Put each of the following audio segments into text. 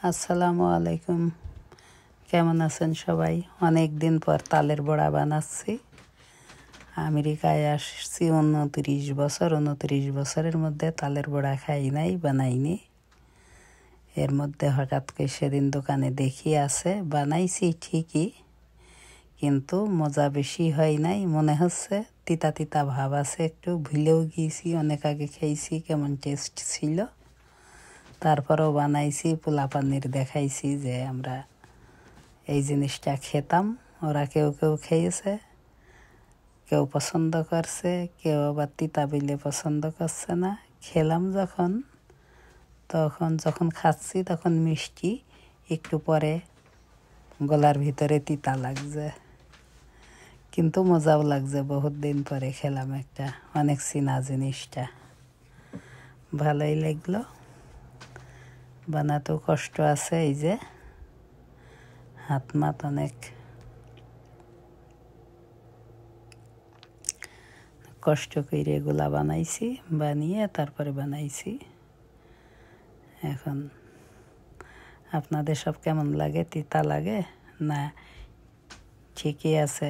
আসসালামু আলাইকুম। কেমন আছেন সবাই? অনেক দিন পর তালের বড়া বানাচ্ছি। আমেরিকায় আসছি 29 বছর। 29 বছরের মধ্যে তালের বড়া খাই নাই, বানাইনি। এর মধ্যে হঠাৎ করে সেদিন দোকানে দেখি আছে, বানাইছি ঠিকই, কিন্তু মজা বেশি হয় নাই। মনে হচ্ছে তিতা তিতা ভাব আছে, একটু ভুলেও গিয়েছি, অনেক আগে খেয়েছি, কেমন টেস্ট ছিল। তারপরেও বানাইছি, পোলাপানির দেখাইছি যে আমরা এই জিনিসটা খেতাম। ওরা কেউ কেউ খেয়েছে, কেউ পছন্দ করছে, কেউ আবার তিতা বিলে পছন্দ করছে না। খেলাম যখন খাচ্ছি তখন মিষ্টি, একটু পরে গলার ভিতরে তিতা লাগছে, কিন্তু মজাও লাগছে। বহুত দিন পরে খেলাম একটা, অনেক চিনা জিনিসটা, ভালোই লাগলো। বানাতেও কষ্ট আছে, এই যে হাত মাত অনেক কষ্ট করে এগুলা বানাইছি, বানিয়ে তারপরে বানাইছি। এখন আপনাদের সব কেমন লাগে? তিতা লাগে না ঠিকই আছে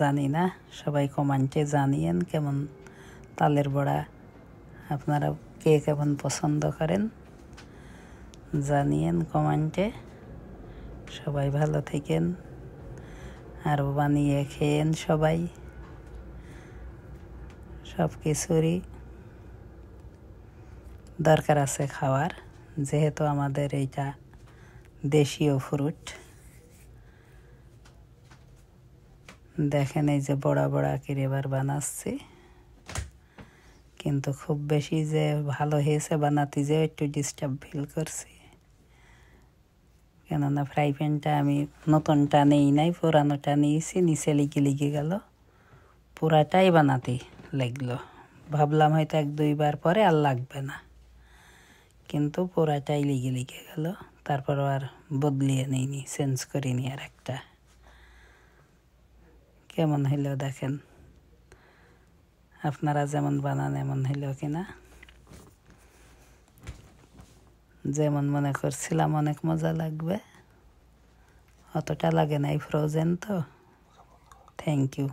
জানি না। সবাই কমেন্টে জানিয়েন কেমন তালের বড়া আপনারা কে কেমন পছন্দ করেন, জানিয়েন কমেন্টে। সবাই ভালো থাকেন, আরও বানিয়ে খেয়েন সবাই। সব কিছুরই দরকার আছে খাওয়ার, যেহেতু আমাদের এইটা দেশীয় ফ্রুট। দেখেন এই যে বড়া বড়া করে এবার বানাচ্ছি, কিন্তু খুব বেশি যে ভালো হয়েছে বানাতে যে একটু ডিস্টার্ব ফিল করছি, কেননা ফ্রাই প্যানটা আমি নতুনটা নেই নাই, পুরানোটা নিয়েছি, নিচে লিগে গেল, পুরাটাই বানাতে লাগলো। ভাবলাম হয়তো 1-2 বার পরে আর লাগবে না, কিন্তু পুরাটাই লিগে গেল। তারপর আর বদলিয়ে নিইনি, চেঞ্জ করিনি আর একটা। কেমন হইলো দেখেন, আপনারা যেমন বানান এমন হইলো কিনা। যেমন মনে করছিলাম অনেক মজা লাগবে, অতটা লাগে নাই, ফ্রোজেন তো। Thank you.